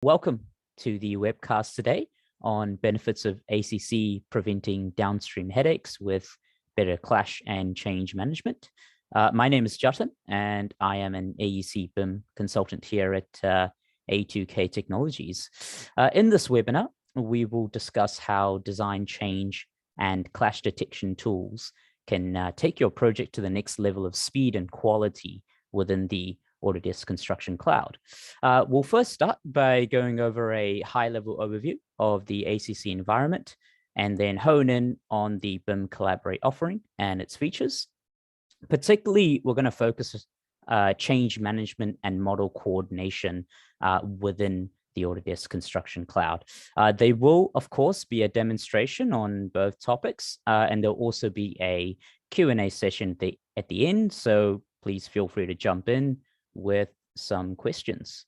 Welcome to the webcast today on benefits of ACC preventing downstream headaches with better clash and change management. My name is Jatin, and I am an AEC BIM consultant here at A2K Technologies. In this webinar, we will discuss how design change and clash detection tools can take your project to the next level of speed and quality within the Autodesk Construction Cloud. We'll first start by going over a high-level overview of the ACC environment, and then hone in on the BIM Collaborate offering and its features. Particularly, we're going to focus change management and model coordination within the Autodesk Construction Cloud. There will, of course, be a demonstration on both topics, and there'll also be a Q&A session at the end, so please feel free to jump in with some questions.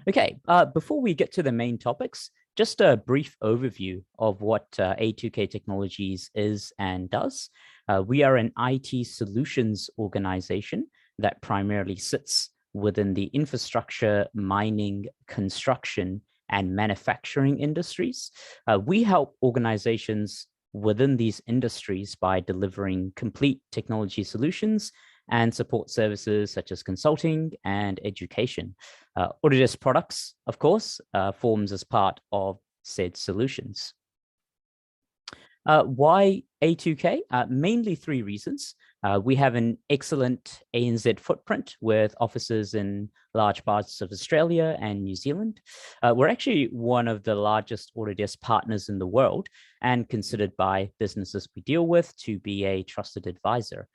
Okay, before we get to the main topics, just a brief overview of what A2K Technologies is and does. We are an IT solutions organization that primarily sits within the infrastructure, mining, construction, and manufacturing industries. We help organizations within these industries by delivering complete technology solutions and support services such as consulting and education. Autodesk products, of course, forms as part of said solutions. Why A2K? Mainly three reasons. We have an excellent ANZ footprint with offices in large parts of Australia and New Zealand. We're actually one of the largest Autodesk partners in the world and considered by businesses we deal with to be a trusted advisor.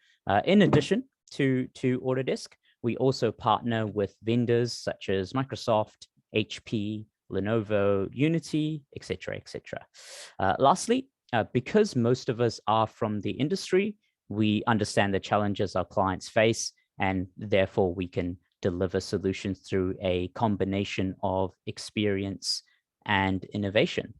In addition to Autodesk, we also partner with vendors such as Microsoft, HP, Lenovo, Unity, etc., etc. Lastly, because most of us are from the industry, we understand the challenges our clients face, and therefore we can deliver solutions through a combination of experience and innovation.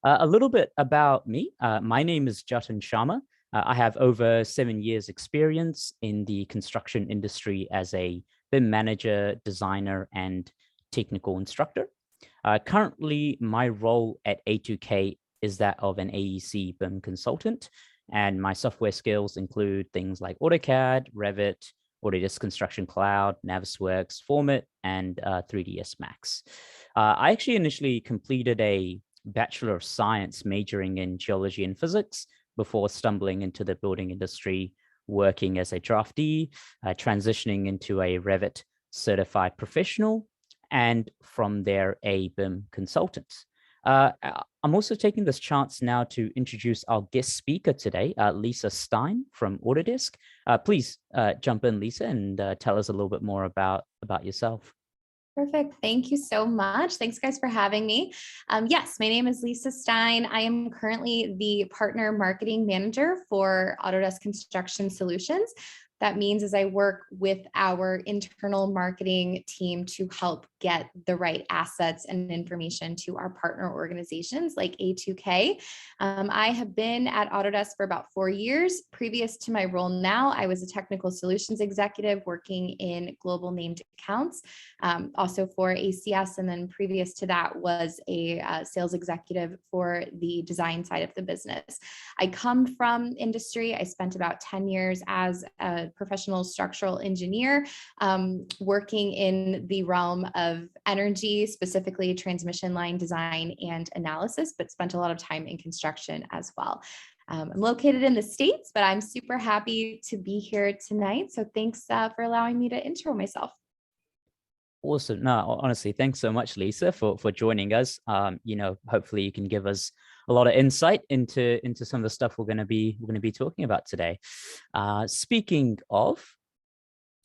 A little bit about me. My name is Jatin Sharma. I have over 7 years experience in the construction industry as a BIM manager, designer, and technical instructor. Currently, my role at A2K is that of an AEC BIM consultant, and my software skills include things like AutoCAD, Revit, Autodesk Construction Cloud, Navisworks, Format, and 3ds Max. I actually initially completed a Bachelor of Science majoring in geology and physics before stumbling into the building industry, working as a draftee, transitioning into a Revit certified professional, and from there, a BIM consultant. I'm also taking this chance now to introduce our guest speaker today, Lisa Stein from Autodesk. Please jump in, Lisa, and tell us a little bit more about yourself. Perfect. Thank you so much. Thanks, guys, for having me. Yes, my name is Lisa Stein. I am currently the Partner Marketing Manager for Autodesk Construction Solutions. That means as I work with our internal marketing team to help get the right assets and information to our partner organizations like A2K. I have been at Autodesk for about 4 years. Previous to my role now, I was a technical solutions executive working in global named accounts, also for ACS. And then previous to that was a sales executive for the design side of the business. I come from industry. I spent about 10 years as a professional structural engineer, working in the realm of energy, specifically transmission line design and analysis, but spent a lot of time in construction as well. I'm located in the States, but I'm super happy to be here tonight. So thanks for allowing me to intro myself. Awesome. No, honestly, thanks so much, Lisa, for joining us. Hopefully you can give us a lot of insight into some of the stuff we're going to be talking about today. Speaking of,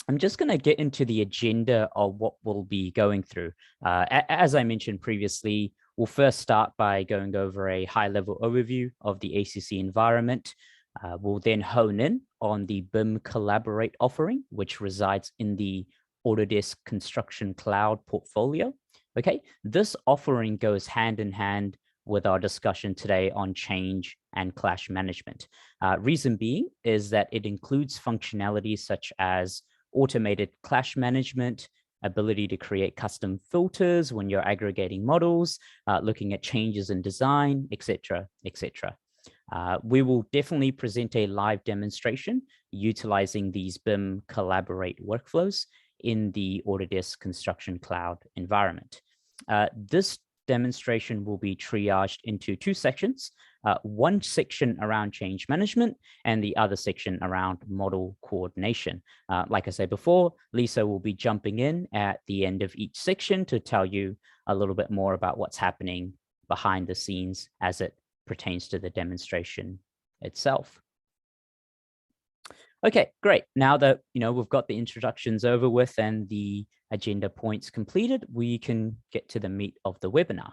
I'm just going to get into the agenda of what we'll be going through. As I mentioned previously, we'll first start by going over a high-level overview of the ACC environment. We'll then hone in on the BIM Collaborate offering, which resides in the Autodesk Construction Cloud portfolio. Okay, this offering goes hand in hand with our discussion today on change and clash management. Reason being is that it includes functionalities such as automated clash management, ability to create custom filters when you're aggregating models, looking at changes in design, etc., etc. We will definitely present a live demonstration utilizing these BIM Collaborate workflows in the Autodesk Construction Cloud environment. This demonstration will be triaged into two sections, one section around change management and the other section around model coordination. Like I said before, Lisa will be jumping in at the end of each section to tell you a little bit more about what's happening behind the scenes as it pertains to the demonstration itself. Okay, great. Now that we've got the introductions over with and the agenda points completed, we can get to the meat of the webinar.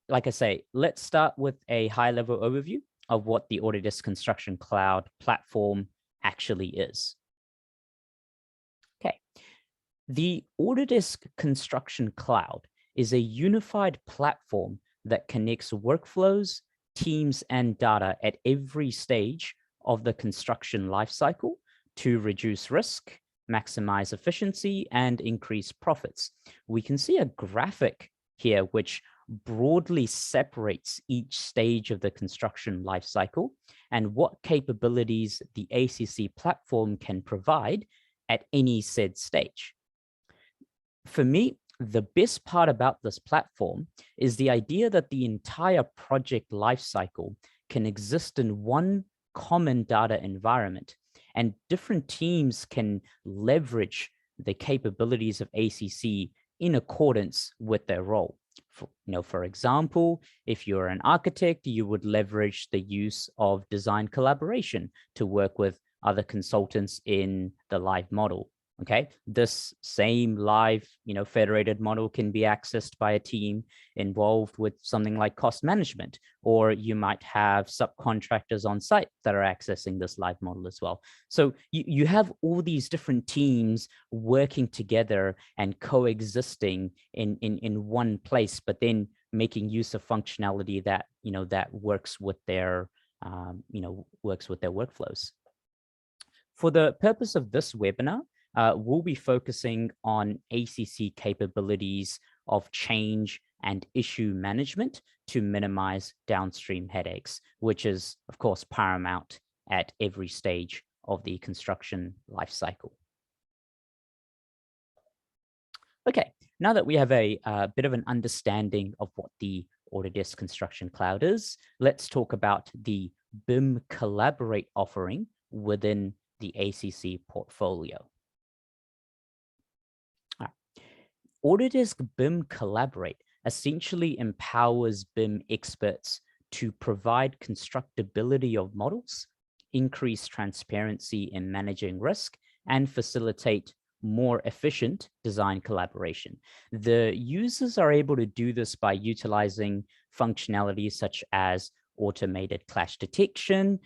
Like I say, let's start with a high-level overview of what the Autodesk Construction Cloud platform actually is. Okay, the Autodesk Construction Cloud is a unified platform that connects workflows, teams, and data at every stage of the construction lifecycle to reduce risk, maximize efficiency, and increase profits. We can see a graphic here which broadly separates each stage of the construction lifecycle and what capabilities the ACC platform can provide at any said stage. For me, the best part about this platform is the idea that the entire project lifecycle can exist in one common data environment, and different teams can leverage the capabilities of ACC in accordance with their role. For example, if you're an architect, you would leverage the use of design collaboration to work with other consultants in the live model. Okay, this same live, federated model can be accessed by a team involved with something like cost management, or you might have subcontractors on site that are accessing this live model as well. So you have all these different teams working together and coexisting in one place, but then making use of functionality that that works with their workflows. For the purpose of this webinar, we'll be focusing on ACC capabilities of change and issue management to minimize downstream headaches, which is, of course, paramount at every stage of the construction lifecycle. Okay, now that we have a bit of an understanding of what the Autodesk Construction Cloud is, let's talk about the BIM Collaborate offering within the ACC portfolio. Autodesk BIM Collaborate essentially empowers BIM experts to provide constructability of models, increase transparency in managing risk, and facilitate more efficient design collaboration. The users are able to do this by utilizing functionalities such as automated clash detection,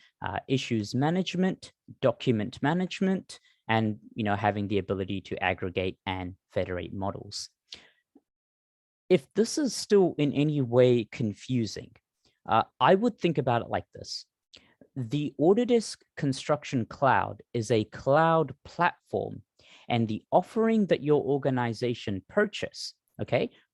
issues management, document management, and having the ability to aggregate and federate models. If this is still in any way confusing, I would think about it like this. The Autodesk Construction Cloud is a cloud platform, and the offering that your organization purchase,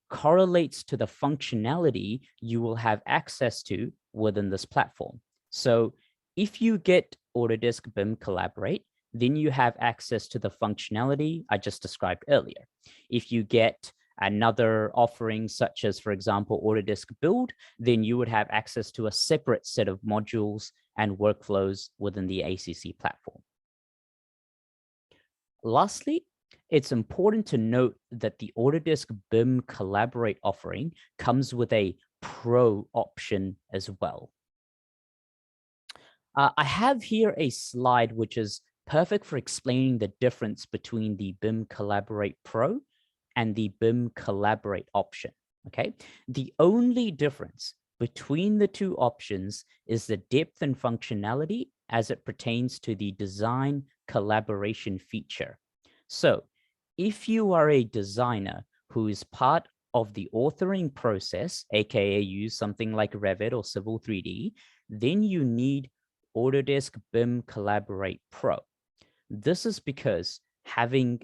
correlates to the functionality you will have access to within this platform. So if you get Autodesk BIM Collaborate, then you have access to the functionality I just described earlier. If you get another offering, such as, for example, Autodesk Build, then you would have access to a separate set of modules and workflows within the ACC platform. Lastly, it's important to note that the Autodesk BIM Collaborate offering comes with a Pro option as well. I have here a slide which is perfect for explaining the difference between the BIM Collaborate Pro and the BIM Collaborate option. The only difference between the two options is the depth and functionality as it pertains to the design collaboration feature. So if you are a designer who is part of the authoring process, aka use something like Revit or Civil 3D, then you need Autodesk BIM Collaborate Pro. This is because having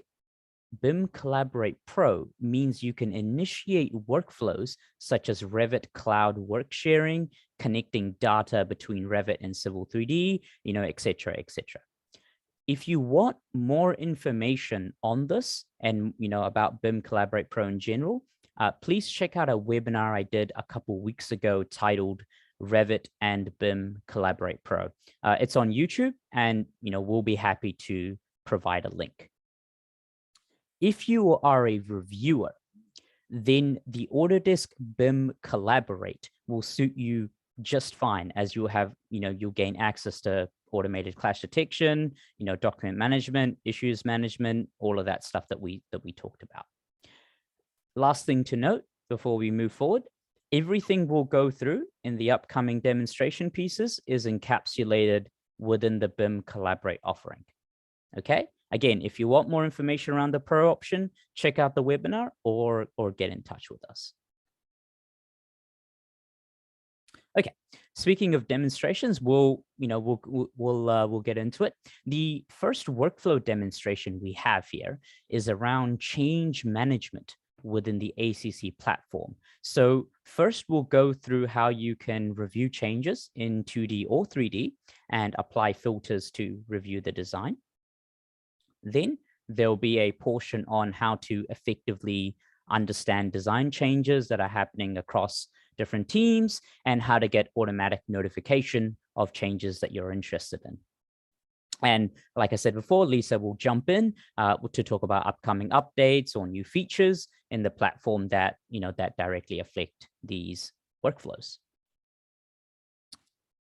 BIM Collaborate Pro means you can initiate workflows such as Revit cloud work sharing, connecting data between Revit and Civil 3D, et cetera, et cetera. If you want more information on this and, about BIM Collaborate Pro in general, please check out a webinar I did a couple weeks ago titled Revit and BIM Collaborate Pro. It's on YouTube, and, we'll be happy to provide a link. If you are a reviewer, then the Autodesk BIM Collaborate will suit you just fine, as you'll have, you'll gain access to automated clash detection, document management, issues management, all of that stuff that we talked about. Last thing to note before we move forward, everything we'll go through in the upcoming demonstration pieces is encapsulated within the BIM Collaborate offering. Okay. Again, if you want more information around the Pro option, check out the webinar or get in touch with us. Okay, speaking of demonstrations, we'll get into it. The first workflow demonstration we have here is around change management within the ACC platform. So first, we'll go through how you can review changes in 2D or 3D and apply filters to review the design. Then there'll be a portion on how to effectively understand design changes that are happening across different teams and how to get automatic notification of changes that you're interested in. And like I said before, Lisa will jump in to talk about upcoming updates or new features in the platform that, that directly affect these workflows.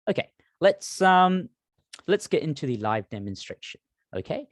Okay, let's get into the live demonstration. Okay,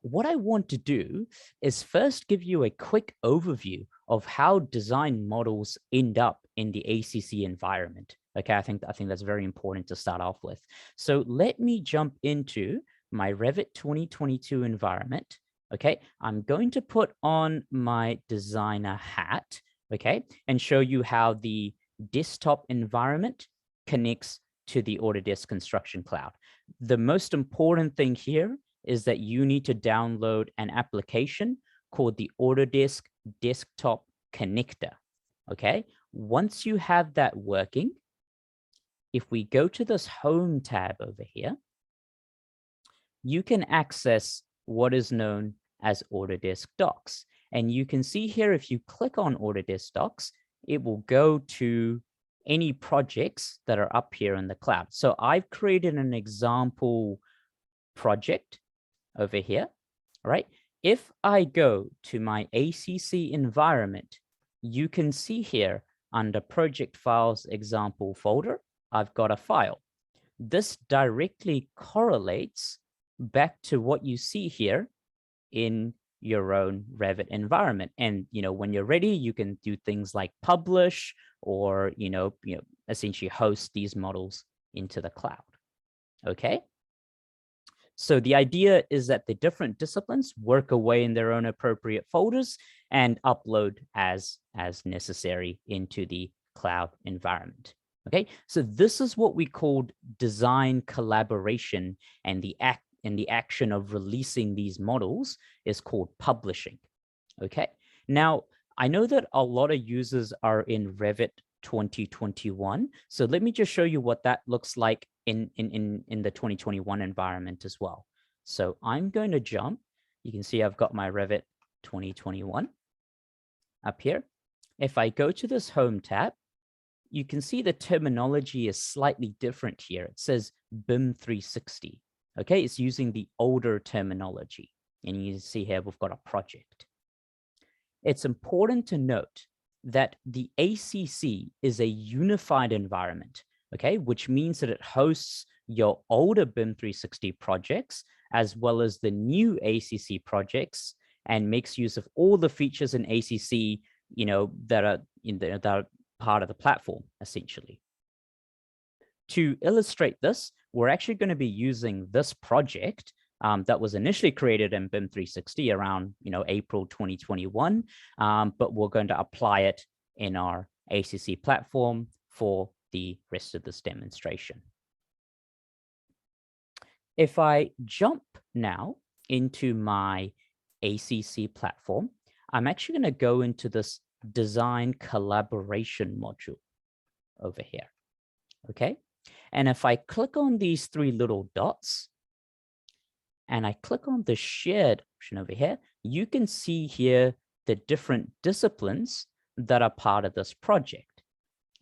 what I want to do is first give you a quick overview of how design models end up in the ACC environment. Okay, I think that's very important to start off with. So let me jump into my Revit 2022 environment. Okay, I'm going to put on my designer hat, okay, and show you how the desktop environment connects to the Autodesk Construction Cloud. The most important thing here is that you need to download an application called the Autodesk Desktop Connector, okay? Once you have that working, if we go to this Home tab over here, you can access what is known as Autodesk Docs. And you can see here, if you click on Autodesk Docs, it will go to any projects that are up here in the cloud. So I've created an example project over here, all right? If I go to my ACC environment, you can see here under Project Files Example folder, I've got a file. This directly correlates back to what you see here in your own Revit environment. And, when you're ready, you can do things like publish or, essentially host these models into the cloud, okay? So the idea is that the different disciplines work away in their own appropriate folders and upload as necessary into the cloud environment. Okay, so this is what we called design collaboration, and the action of releasing these models is called publishing. Okay, now I know that a lot of users are in Revit 2021, so let me just show you what that looks like in the 2021 environment as well. So I'm going to jump. You can see I've got my Revit 2021 up here. If I go to this Home tab, you can see the terminology is slightly different here. It says BIM 360. Okay, it's using the older terminology. And you can see here we've got a project. It's important to note that the ACC is a unified environment, okay, which means that it hosts your older BIM 360 projects as well as the new ACC projects, and makes use of all the features in ACC, that are part of the platform, essentially. To illustrate this, we're actually going to be using this project that was initially created in BIM 360 around, April 2021, but we're going to apply it in our ACC platform for the rest of this demonstration. If I jump now into my ACC platform, I'm actually going to go into this design collaboration module over here. Okay. And if I click on these three little dots and I click on the shared option over here, you can see here the different disciplines that are part of this project.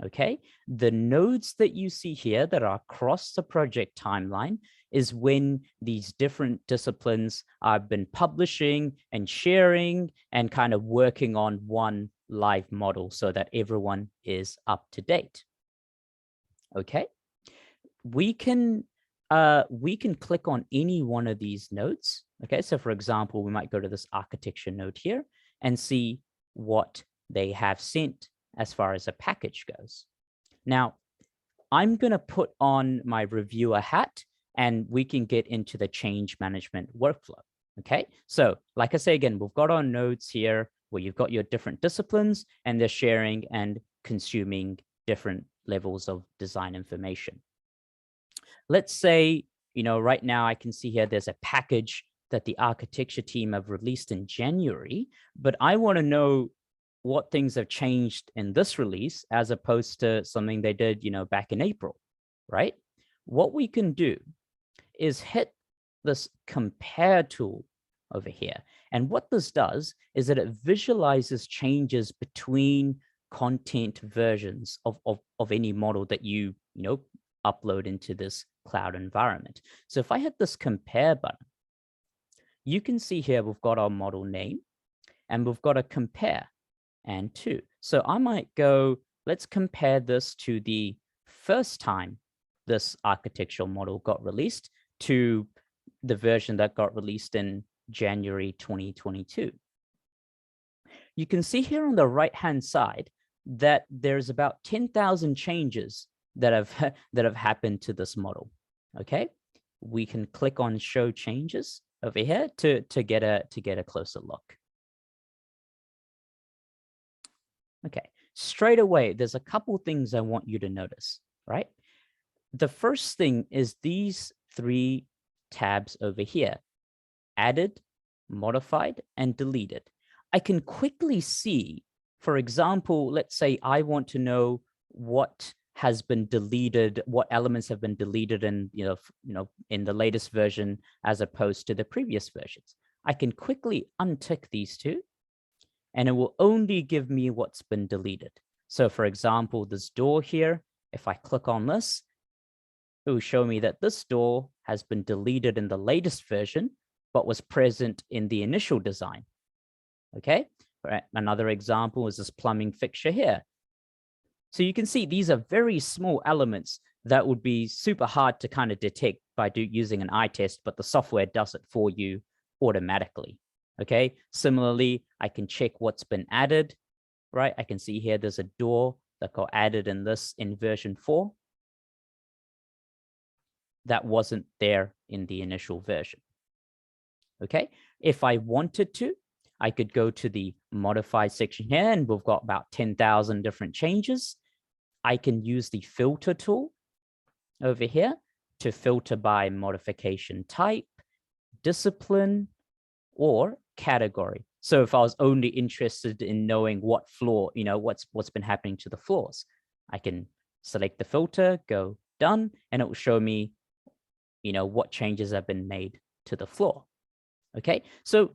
Okay, the nodes that you see here that are across the project timeline is when these different disciplines have been publishing and sharing and kind of working on one live model so that everyone is up to date. Okay, we can click on any one of these nodes. Okay, so for example, we might go to this architecture node here and see what they have sent as far as a package goes. Now, I'm going to put on my reviewer hat and we can get into the change management workflow. Okay, so like I say again, we've got our nodes here where you've got your different disciplines and they're sharing and consuming different levels of design information. Let's say, right now I can see here there's a package that the architecture team have released in January, but I want to know what things have changed in this release as opposed to something they did, back in April, right? What we can do is hit this compare tool over here. And what this does is that it visualizes changes between content versions of any model that you upload into this cloud environment. So if I hit this compare button, you can see here we've got our model name and we've got a compare and to. So I might go, let's compare this to the first time this architectural model got released to the version that got released in January 2022. You can see here on the right-hand side that there's about 10,000 changes that have happened to this model. Okay, we can click on show changes over here to get a closer look. Okay, straight away, there's a couple things I want you to notice, right? The first thing is these three tabs over here, added, modified, and deleted. I can quickly see, for example, let's say I want to know what has been deleted, what elements have been deleted in, in the latest version as opposed to the previous versions. I can quickly untick these two, and it will only give me what's been deleted. So for example, this door here, if I click on this, it will show me that this door has been deleted in the latest version, but was present in the initial design. Okay, another example is this plumbing fixture here. So you can see these are very small elements that would be super hard to kind of detect by using an eye test, but the software does it for you automatically. Okay, similarly, I can check what's been added, right? I can see here there's a door that got added in version 4 that wasn't there in the initial version. Okay, if I wanted to, I could go to the modify section here and we've got about 10,000 different changes. I can use the filter tool over here to filter by modification type, discipline, or category. So if I was only interested in knowing what floor, what's been happening to the floors, I can select the filter, go done, and it will show me, what changes have been made to the floor. Okay, so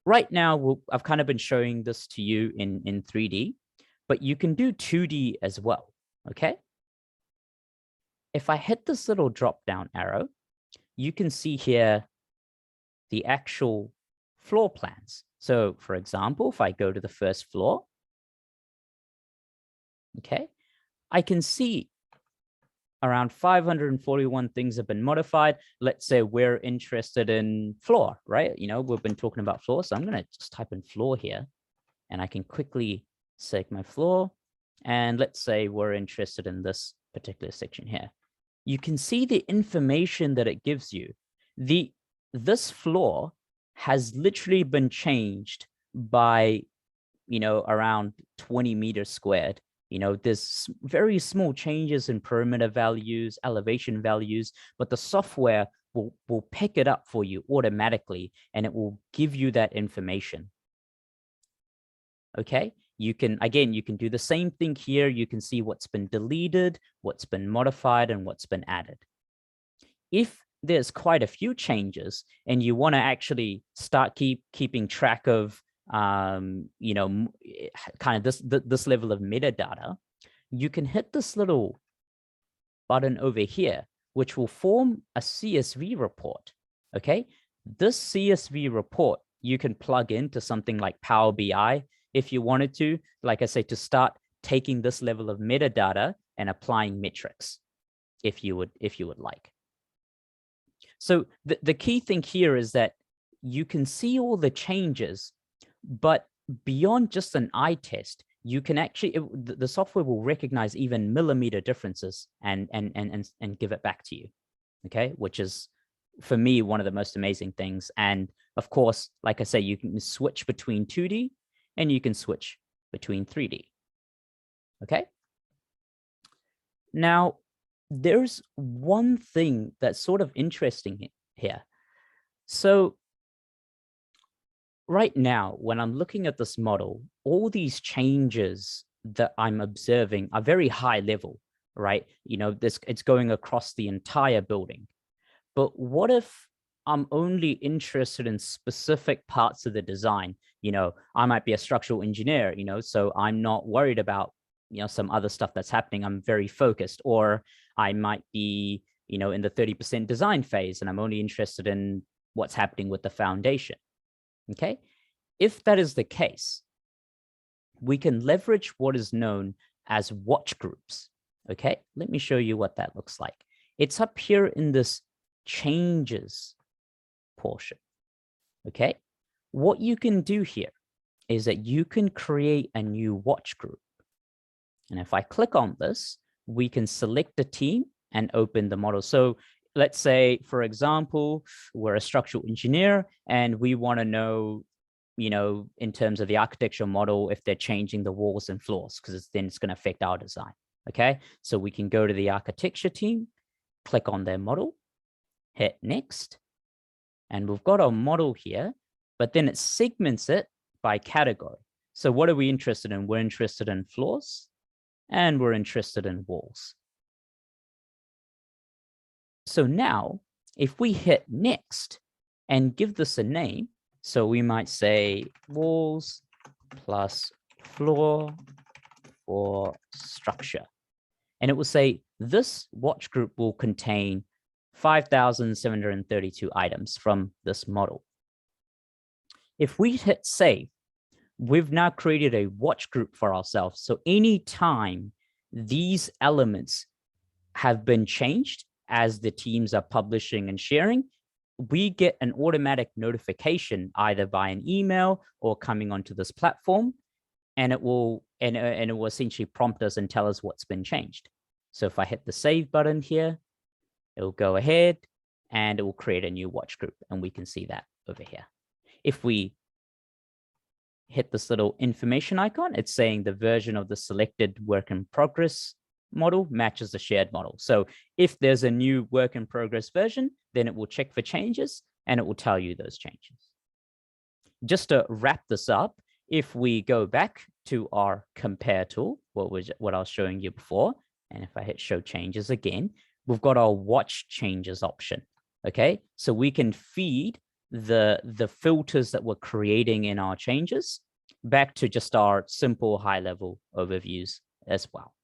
right now I've kind of been showing this to you in 3D, but you can do 2D as well. Okay, if I hit this little drop down arrow, you can see here the actual floor plans. So for example, if I go to the first floor, okay, I can see around 541 things have been modified. Let's say we're interested in floor, right? We've been talking about floor. So I'm going to just type in floor here and I can quickly select my floor. And let's say we're interested in this particular section here. You can see the information that it gives you. This floor has literally been changed by, around 20 meters squared. There's very small changes in perimeter values, elevation values, but the software will pick it up for you automatically, and it will give you that information. Okay, you can do the same thing here. You can see what's been deleted, what's been modified, and what's been added. If there's quite a few changes and you want to actually start keeping track of kind of this level of metadata, you can hit this little button over here, which will form a CSV report. Okay, this CSV report you can plug into something like Power BI if you wanted to, like I say, to start taking this level of metadata and applying metrics, if you would like. So the key thing here is that you can see all the changes, but beyond just an eye test, you can actually, the software will recognize even millimeter differences and give it back to you. Okay, which is, for me, one of the most amazing things. And of course, like I say, you can switch between 2D and you can switch between 3D. Okay. Now, there's one thing that's sort of interesting here. So right now, when I'm looking at this model, all these changes that I'm observing are very high level, right? You know, it's going across the entire building. But what if I'm only interested in specific parts of the design? You know, I might be a structural engineer, you know, so I'm not worried about, you know, some other stuff that's happening. I'm very focused. Or I might be, you know, in the 30% design phase, and I'm only interested in what's happening with the foundation. Okay. If that is the case, we can leverage what is known as watch groups. Okay. Let me show you what that looks like. It's up here in this changes portion. Okay. What you can do here is that you can create a new watch group. And if I click on this, we can select the team and open the model. So let's say, for example, we're a structural engineer and we want to know, you know, in terms of the architectural model, if they're changing the walls and floors, because then it's going to affect our design. Okay. So we can go to the architecture team, click on their model, hit next, and we've got our model here, but then it segments it by category. So what are we interested in? We're interested in floors and we're interested in walls. So now if we hit next and give this a name, so we might say walls plus floor for structure, and it will say this watch group will contain 5,732 items from this model. If we hit save, we've now created a watch group for ourselves. So anytime these elements have been changed as the teams are publishing and sharing, we get an automatic notification either by an email or coming onto this platform, and it will essentially prompt us and tell us what's been changed. So if I hit the save button here, it'll go ahead and it will create a new watch group, and we can see that over here. If we hit this little information icon, it's saying the version of the selected work in progress model matches the shared model. So if there's a new work in progress version, then it will check for changes and it will tell you those changes. Just to wrap this up, if we go back to our compare tool, what I was showing you before, and if I hit show changes again, we've got our watch changes option. Okay, so we can feed the filters that we're creating in our changes back to just our simple high-level overviews as well.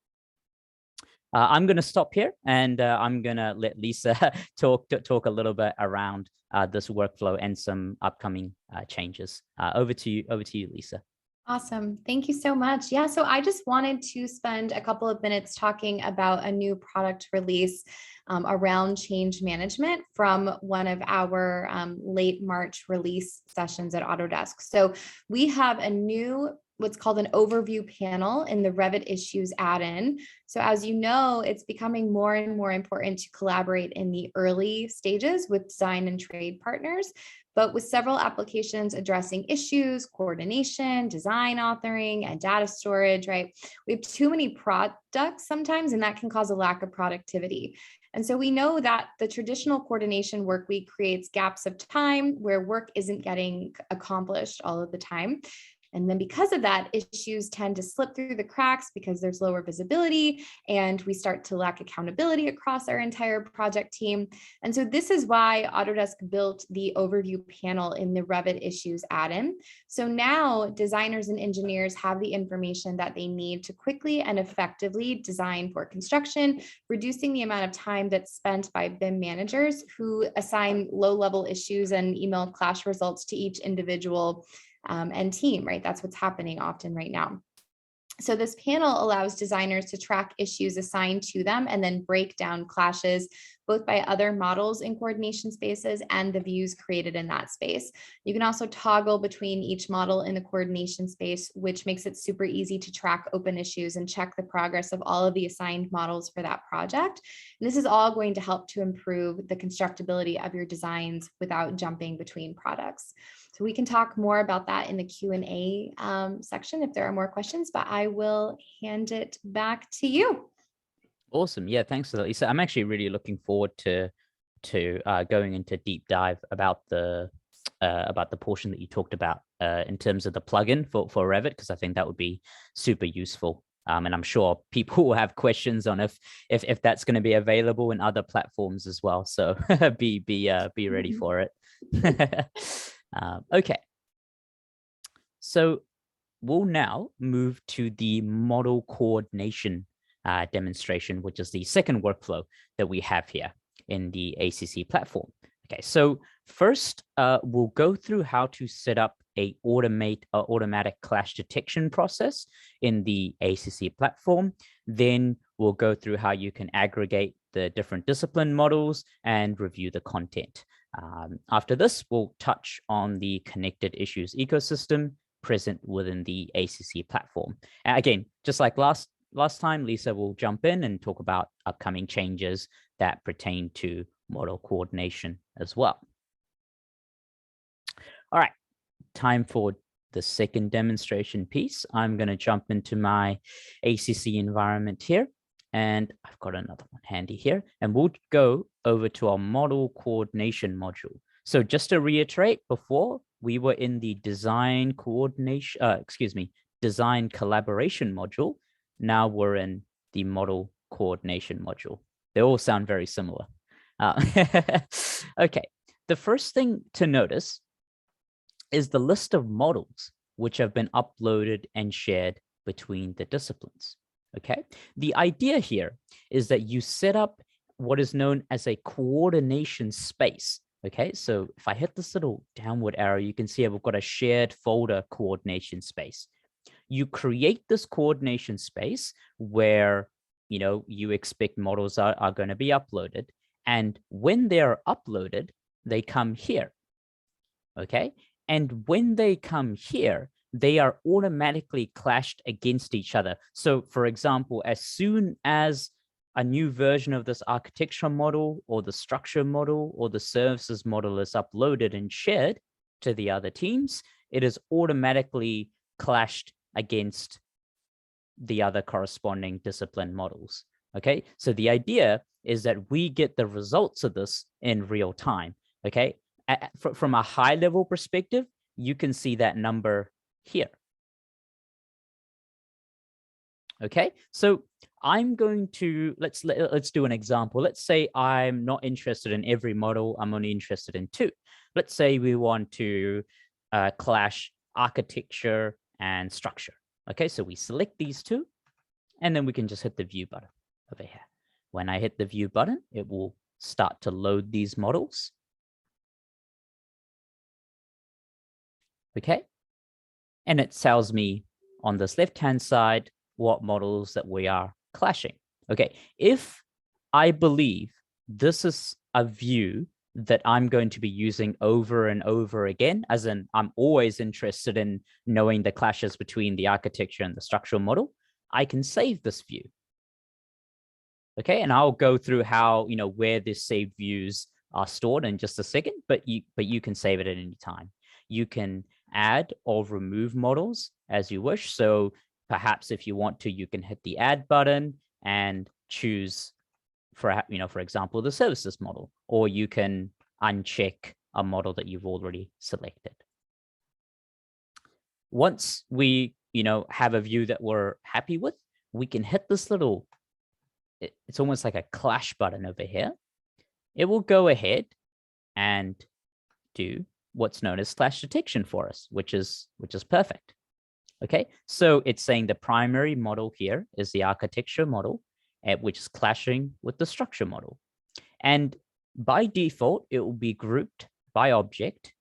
I'm going to stop here, and I'm going to let Lisa talk a little bit around this workflow and some upcoming changes. Over to you, Lisa. Awesome. Thank you so much. Yeah, so I just wanted to spend a couple of minutes talking about a new product release around change management from one of our late March release sessions at Autodesk. So we have a new, what's called an overview panel in the Revit issues add-in. So as you know, it's becoming more and more important to collaborate in the early stages with design and trade partners. but with several applications addressing issues, coordination, design authoring, and data storage, right? We have too many products sometimes, and that can cause a lack of productivity. And so we know that the traditional coordination work week creates gaps of time where work isn't getting accomplished all of the time. And then because of that, issues tend to slip through the cracks because there's lower visibility and we start to lack accountability across our entire project team. And so this is why Autodesk built the overview panel in the Revit issues add-in. So now designers and engineers have the information that they need to quickly and effectively design for construction, reducing the amount of time that's spent by BIM managers who assign low-level issues and email clash results to each individual and team, right? That's what's happening often right now. So this panel allows designers to track issues assigned to them and then break down clashes both by other models in coordination spaces and the views created in that space. You can also toggle between each model in the coordination space, which makes it super easy to track open issues and check the progress of all of the assigned models for that project. And this is all going to help to improve the constructability of your designs without jumping between products. So we can talk more about that in the Q&A section if there are more questions, but I will hand it back to you. Awesome. Yeah, thanks for that, Lisa. I'm actually really looking forward to going into deep dive about the portion that you talked about in terms of the plugin for Revit, because I think that would be super useful. And I'm sure people will have questions on if that's going to be available in other platforms as well. So be ready for it. Okay. So we'll now move to the model coordination demonstration, which is the second workflow that we have here in the ACC platform. Okay, so first we'll go through how to set up a automatic clash detection process in the ACC platform. Then we'll go through how you can aggregate the different discipline models and review the content. After this, we'll touch on the connected issues ecosystem present within the ACC platform. Again, just like last time, Lisa will jump in and talk about upcoming changes that pertain to model coordination as well. All right, time for the second demonstration piece. I'm going to jump into my ACC environment here, and I've got another one handy here, and we'll go over to our model coordination module. So just to reiterate, before we were in the design coordination, design collaboration module. Now we're in the model coordination module. They all sound very similar. Okay, the first thing to notice is the list of models which have been uploaded and shared between the disciplines. Okay, the idea here is that you set up what is known as a coordination space. Okay, so if I hit this little downward arrow, you can see we've got a shared folder coordination space. You create this coordination space where you expect models are going to be uploaded, and when they're uploaded, they come here. Okay, and when they come here, they are automatically clashed against each other. So for example, as soon as a new version of this architecture model or the structure model or the services model is uploaded and shared to the other teams, it is automatically clashed against the other corresponding discipline models. Okay, so the idea is that we get the results of this in real time. Okay, from a high level perspective, you can see that number here. Okay, so I'm going to, let's do an example. Let's say I'm not interested in every model, I'm only interested in 2. Let's say we want to clash architecture and structure. Okay, so we select these 2, and then we can just hit the view button over here. When I hit the view button, it will start to load these models. Okay, and it tells me on this left-hand side what models that we are clashing. Okay, if I believe this is a view that I'm going to be using over and over again, as in I'm always interested in knowing the clashes between the architecture and the structural model, I can save this view. Okay, and I'll go through how, where this saved views are stored in just a second, but you can save it at any time. You can add or remove models as you wish. So perhaps if you want to, you can hit the add button and choose, for example, the services model, or you can uncheck a model that you've already selected. Once we have a view that we're happy with, we can hit this little, it's almost like a clash button over here. It will go ahead and do what's known as clash detection for us, which is perfect. Okay, so it's saying the primary model here is the architecture model, which is clashing with the structure model. And by default, it will be grouped by object.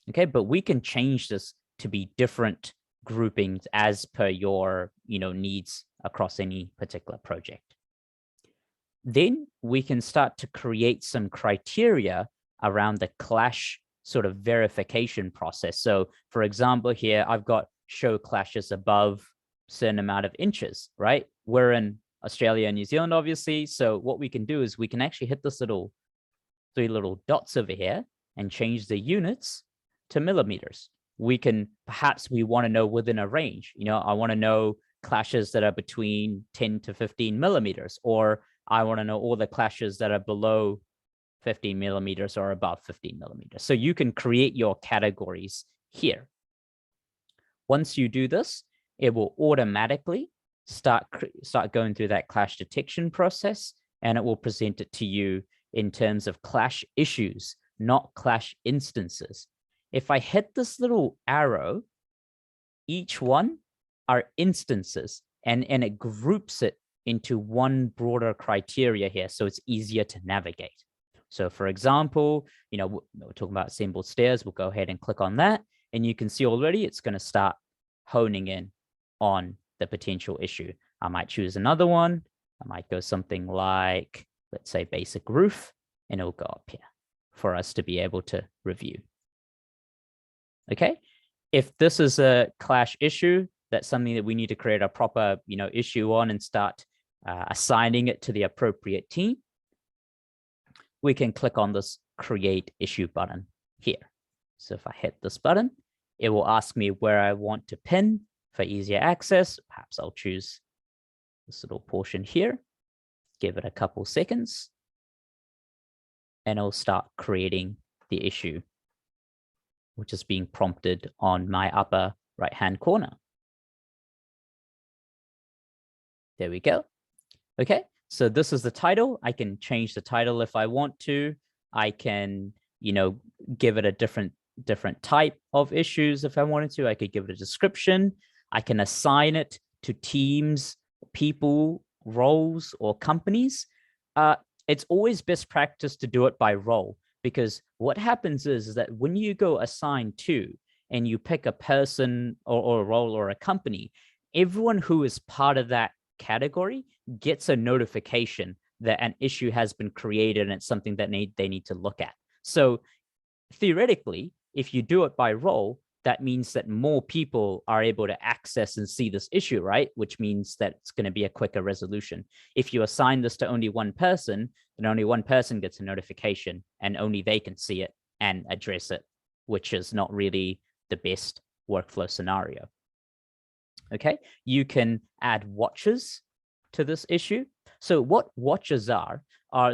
Okay, but we can change this to be different groupings as per your needs across any particular project. Then we can start to create some criteria around the clash sort of verification process. So for example, here I've got show clashes above a certain amount of inches, right? We're in Australia and New Zealand, obviously. So what we can do is we can actually hit this three little dots over here and change the units to millimeters. We want to know within a range, I want to know clashes that are between 10 to 15 millimeters, or I want to know all the clashes that are below 15 millimeters or above 15 millimeters. So you can create your categories here. Once you do this, it will automatically start going through that clash detection process, and it will present it to you in terms of clash issues, not clash instances. If I hit this little arrow, each one are instances, and it groups it into one broader criteria here, so it's easier to navigate. So for example, we're talking about assembled stairs. We'll go ahead and click on that, and you can see already it's going to start honing in on the potential issue. I might choose another one. I might go something like, let's say, basic roof, and it'll go up here for us to be able to review. Okay, if this is a clash issue, that's something that we need to create a proper issue on and start assigning it to the appropriate team. We can click on this create issue button here. So if I hit this button, it will ask me where I want to pin for easier access. Perhaps I'll choose this little portion here, give it a couple seconds, and it'll start creating the issue, which is being prompted on my upper right-hand corner. There we go. Okay, so this is the title. I can change the title if I want to. I can, give it a different type of issues if I wanted to. I could give it a description. I can assign it to teams, people, roles, or companies. It's always best practice to do it by role, because what happens is that when you go assign to and you pick a person or a role or a company, everyone who is part of that category gets a notification that an issue has been created and it's something that they need to look at. So theoretically, if you do it by role, that means that more people are able to access and see this issue, right? Which means that it's going to be a quicker resolution. If you assign this to only one person, then only one person gets a notification and only they can see it and address it, which is not really the best workflow scenario. Okay, you can add watches to this issue. So what watches are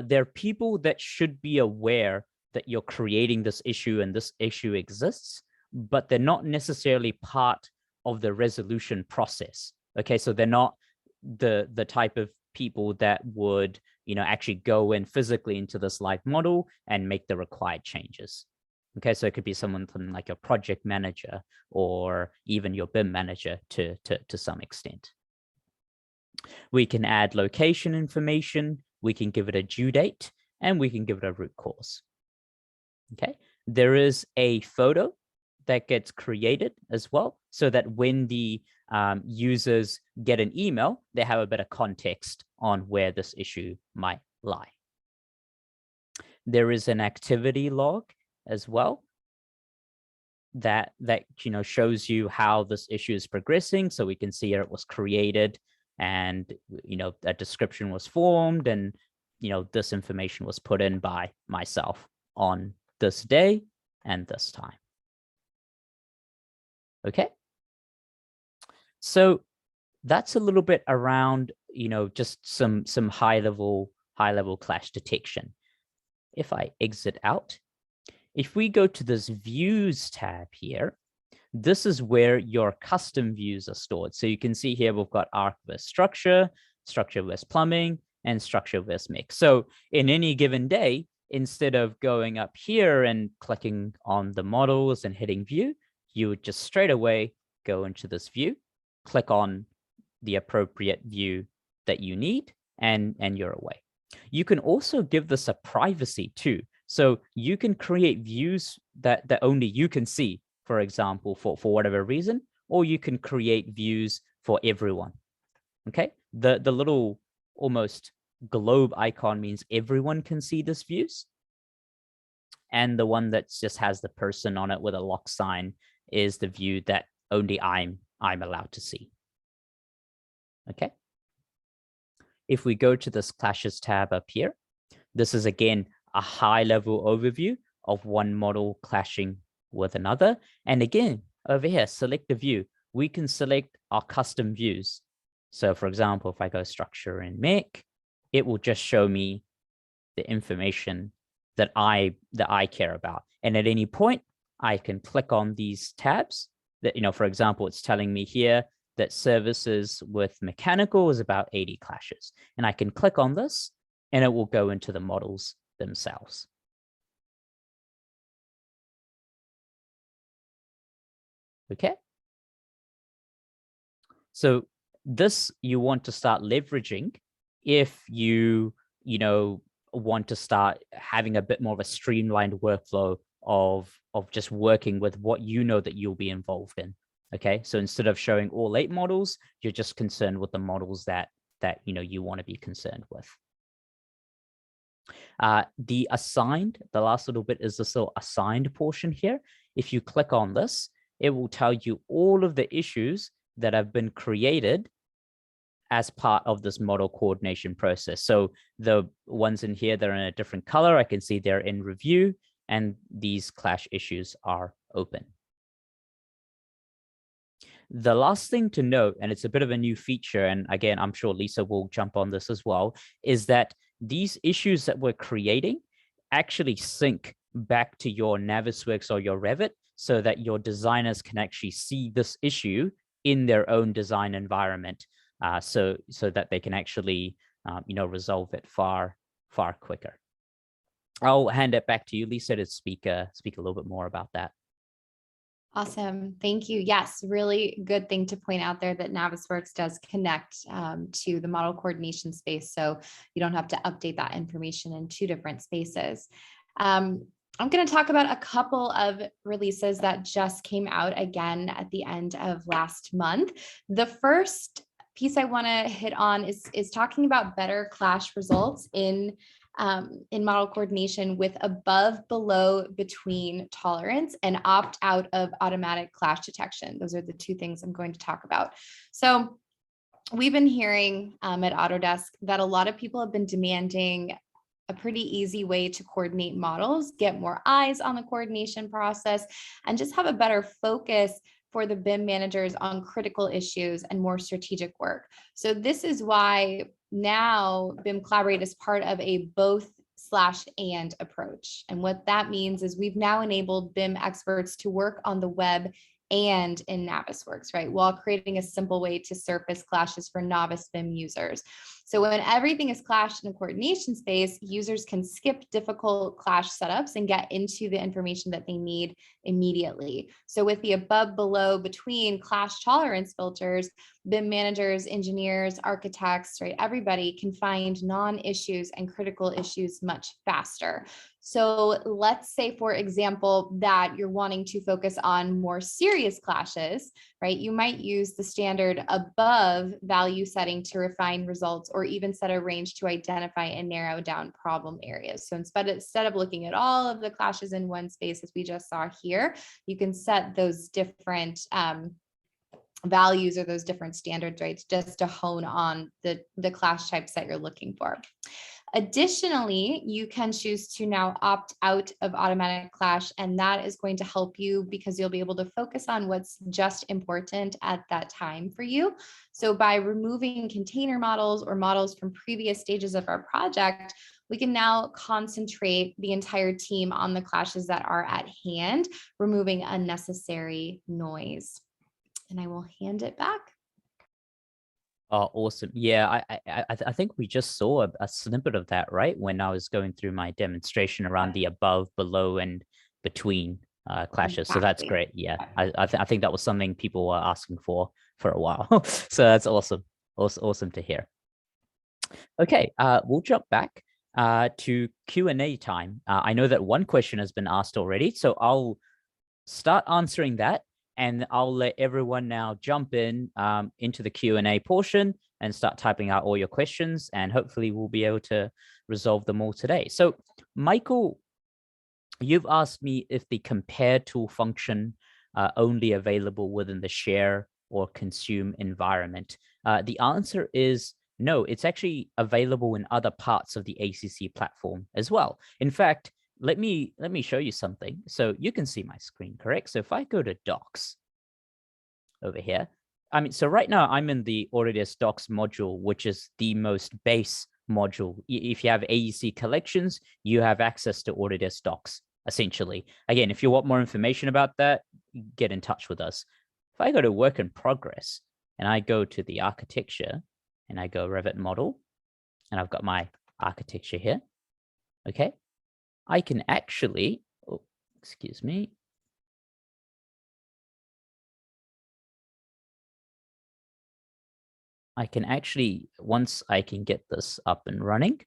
they're people that should be aware that you're creating this issue and this issue exists, but they're not necessarily part of the resolution process. Okay, so they're not the type of people that would actually go in physically into this live model and make the required changes. Okay, so it could be someone from like your project manager or even your BIM manager to some extent. We can add location information, we can give it a due date, and we can give it a root cause. Okay, there is a photo that gets created as well, so that when the users get an email, they have a bit of context on where this issue might lie. There is an activity log as well that shows you how this issue is progressing. So we can see here it was created, and a description was formed, and this information was put in by myself on this day and this time. Okay. So that's a little bit around, just some high level clash detection. If I exit out, if we go to this views tab here, this is where your custom views are stored. So you can see here, we've got arc versus structure, structure versus plumbing, and structure versus mix. So in any given day, instead of going up here and clicking on the models and hitting view, you would just straight away go into this view, click on the appropriate view that you need, and you're away. You can also give this a privacy too. So you can create views that only you can see, for example, for whatever reason, or you can create views for everyone. Okay, the little almost globe icon means everyone can see this views. And the one that just has the person on it with a lock sign is the view that only I'm allowed to see. Okay. If we go to this clashes tab up here, this is again a high level overview of one model clashing with another. And again, over here, select a view. We can select our custom views. So for example, if I go structure and mech, it will just show me the information that I care about. And at any point, I can click on these tabs that, for example, it's telling me here that services with mechanical is about 80 clashes. And I can click on this and it will go into the models themselves. Okay. So this you want to start leveraging if you want to start having a bit more of a streamlined workflow of just working with what that you'll be involved in. Okay, so instead of showing all 8 models, you're just concerned with the models that you want to be concerned with. The assigned, the last little bit is this little assigned portion here. If you click on this, it will tell you all of the issues that have been created as part of this model coordination process. So the ones in here that are in a different color, I can see they're in review, and these clash issues are open. The last thing to note, and it's a bit of a new feature, and again, I'm sure Lisa will jump on this as well, is that these issues that we're creating actually sync back to your Navisworks or your Revit so that your designers can actually see this issue in their own design environment, so that they can actually resolve it far quicker. I'll hand it back to you, Lisa, to speak a little bit more about that. Awesome. Thank you. Yes, really good thing to point out there that Navisworks does connect to the model coordination space. So you don't have to update that information in 2 different spaces. I'm going to talk about a couple of releases that just came out again at the end of last month. The first piece I want to hit on is talking about better clash results in model coordination with above, below, between tolerance, and opt out of automatic clash detection. Those are the 2 things I'm going to talk about. So we've been hearing at Autodesk that a lot of people have been demanding a pretty easy way to coordinate models, get more eyes on the coordination process, and just have a better focus for the BIM managers on critical issues and more strategic work. So this is why now BIM Collaborate is part of a both/and approach. And what that means is we've now enabled BIM experts to work on the web and in Navisworks, right? While creating a simple way to surface clashes for novice BIM users. So when everything is clashed in a coordination space, users can skip difficult clash setups and get into the information that they need immediately. So with the above, below, between clash tolerance filters, BIM managers, engineers, architects, right? Everybody can find non-issues and critical issues much faster. So let's say, for example, that you're wanting to focus on more serious clashes, right? You might use the standard above value setting to refine results, or even set a range to identify and narrow down problem areas. So instead of looking at all of the clashes in one space, as we just saw here, you can set those different values or those different standard rates just to hone on the clash types that you're looking for. Additionally, you can choose to now opt out of automatic clash, and that is going to help you because you'll be able to focus on what's just important at that time for you. So by removing container models or models from previous stages of our project, we can now concentrate the entire team on the clashes that are at hand, removing unnecessary noise. And I will hand it back. Oh, awesome. Yeah, I think we just saw a snippet of that, right? When I was going through my demonstration around the above, below, and between clashes. So that's great. Yeah, I think that was something people were asking for a while. So that's awesome. Awesome to hear. Okay, we'll jump back to Q&A time. I know that one question has been asked already, so I'll start answering that, and I'll let everyone now jump in into the Q&A portion and start typing out all your questions, and hopefully we'll be able to resolve them all today. So Michael, you've asked me if the compare tool function only available within the share or consume environment. The answer is no, it's actually available in other parts of the ACC platform as well. In fact, let me show you something. So you can see my screen, correct? So if I go to Docs over here, I mean, so right now I'm in the Autodesk Docs module, which is the most base module. If you have AEC collections, you have access to Autodesk Docs, essentially. Again, if you want more information about that, get in touch with us. If I go to work in progress and I go to the architecture and I go Revit model, and I've got my architecture here, okay? I can actually, oh, excuse me. I can actually, once I can get this up and running,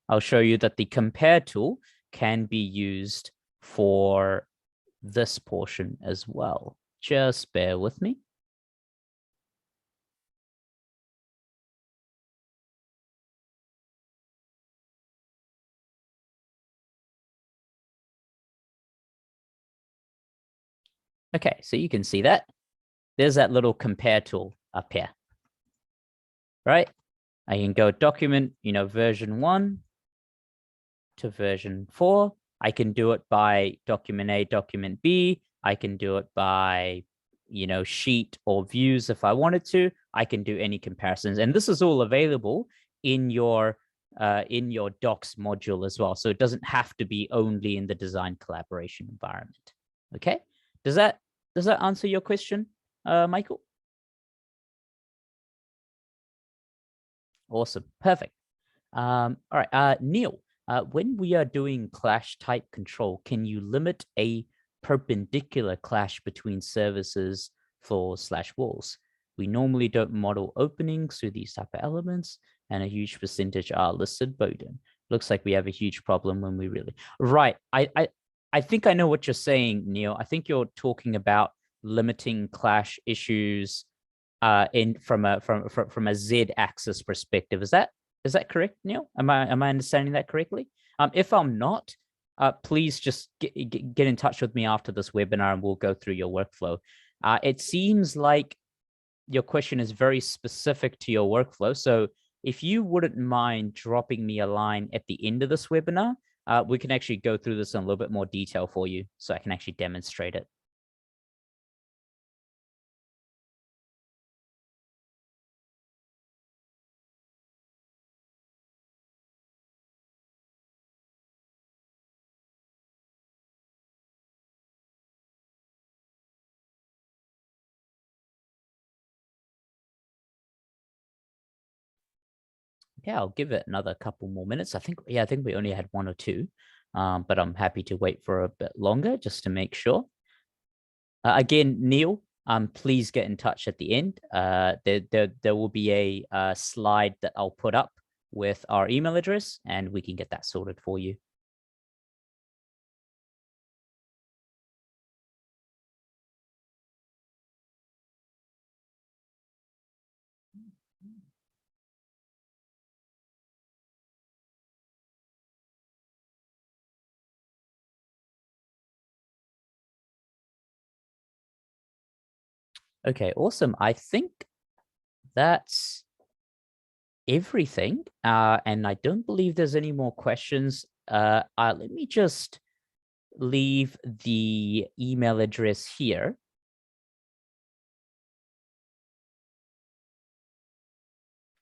I'll show you that the compare tool can be used for this portion as well. Just bear with me. Okay, so you can see that. There's that little compare tool up here, right? I can go document, version 1 to version 4. I can do it by document A, document B. I can do it by, sheet or views if I wanted to. I can do any comparisons. And this is all available in your docs module as well. So it doesn't have to be only in the design collaboration environment. Okay. Does that answer your question, Michael? Awesome. Perfect. All right. Neil, when we are doing clash type control, can you limit a perpendicular clash between services, floors / walls? We normally don't model openings through these type of elements, and a huge percentage are listed, but looks like we have a huge problem when we really, right. I think I know what you're saying, Neil. I think you're talking about limiting clash issues from a Z axis perspective. Is that correct, Neil? Am I understanding that correctly? If I'm not, please just get in touch with me after this webinar and we'll go through your workflow. It seems like your question is very specific to your workflow. So if you wouldn't mind dropping me a line at the end of this webinar, we can actually go through this in a little bit more detail for you so I can actually demonstrate it. Okay, I'll give it another couple more minutes. I think we only had 1 or 2, but I'm happy to wait for a bit longer just to make sure. Again, Neil, please get in touch at the end. There will be a slide that I'll put up with our email address, and we can get that sorted for you. Okay, awesome. I think that's everything. And I don't believe there's any more questions. Let me just leave the email address here.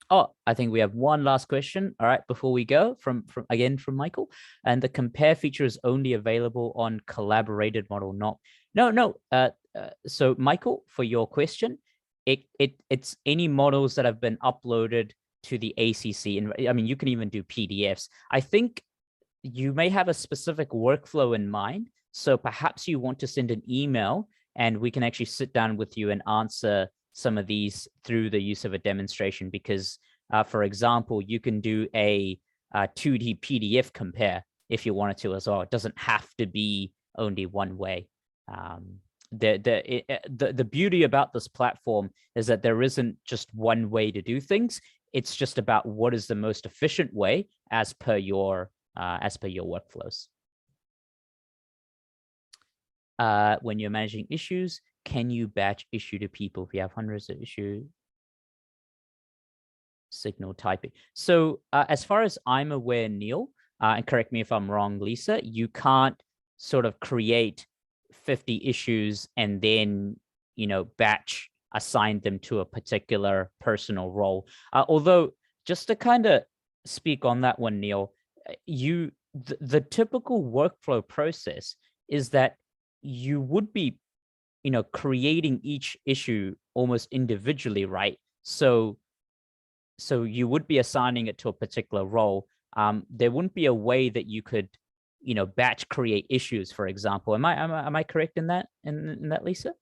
Oh, I think we have one last question. All right, before we go, from Michael, and the compare feature is only available on collaborated model, not no. So Michael, for your question, it's any models that have been uploaded to the ACC, and I mean you can even do PDFs. I think you may have a specific workflow in mind, so perhaps you want to send an email, and we can actually sit down with you and answer some of these through the use of a demonstration, because for example, you can do a 2D PDF compare if you wanted to as well. It doesn't have to be only one way. The beauty about this platform is that there isn't just one way to do things. It's just about what is the most efficient way as per your workflows. When you're managing issues, can you batch issue to people if you have hundreds of issues? Signal typing. So as far as I'm aware, Neil, and correct me if I'm wrong, Lisa, you can't sort of create 50 issues and then, batch assign them to a particular personal role. Although, just to kind of speak on that one, Neil, the typical workflow process is that you would be creating each issue almost individually, right? So you would be assigning it to a particular role. There wouldn't be a way that you could batch create issues, for example. Am I correct in that, Lisa?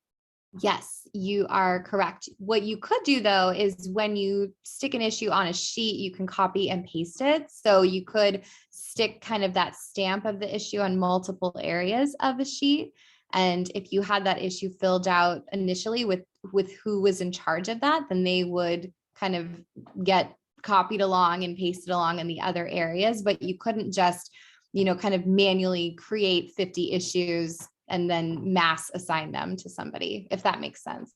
Yes, you are correct. What you could do though is when you stick an issue on a sheet, you can copy and paste it. So you could stick kind of that stamp of the issue on multiple areas of the sheet. And if you had that issue filled out initially with who was in charge of that, then they would kind of get copied along and pasted along in the other areas. But you couldn't just, kind of manually create 50 issues and then mass assign them to somebody, if that makes sense.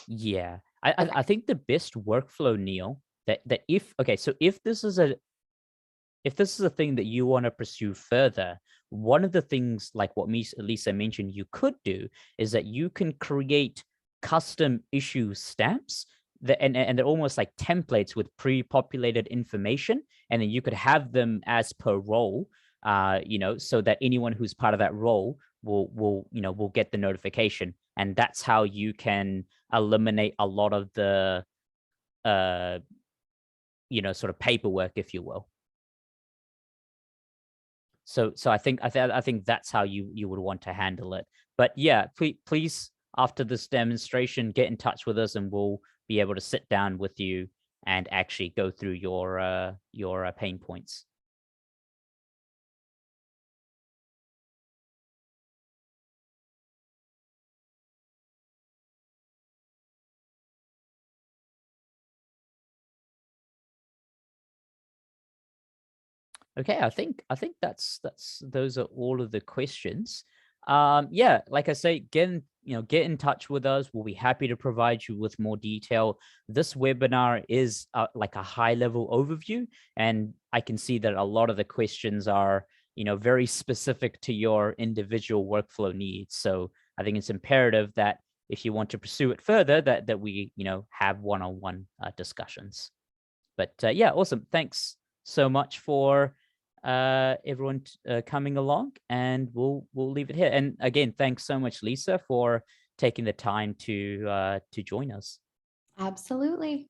Yeah, I think the best workflow, Neil, that if this is a thing that you want to pursue further, one of the things, like what Lisa mentioned, you could do is that you can create custom issue stamps and they're almost like templates with pre-populated information, and then you could have them as per role, so that anyone who's part of that role will get the notification, and that's how you can eliminate a lot of the sort of paperwork, if you will. So I think that's how you would want to handle it. But yeah, please after this demonstration, get in touch with us, and we'll be able to sit down with you and actually go through your pain points. Okay, I think those are all of the questions. Yeah, like I say, get in touch with us. We'll be happy to provide you with more detail. This webinar is like a high level overview, and I can see that a lot of the questions are very specific to your individual workflow needs. So I think it's imperative that if you want to pursue it further, that we have one-on-one discussions. But yeah, awesome. Thanks so much for everyone coming along, and we'll leave it here. And again, thanks so much, Lisa, for taking the time to join us. Absolutely.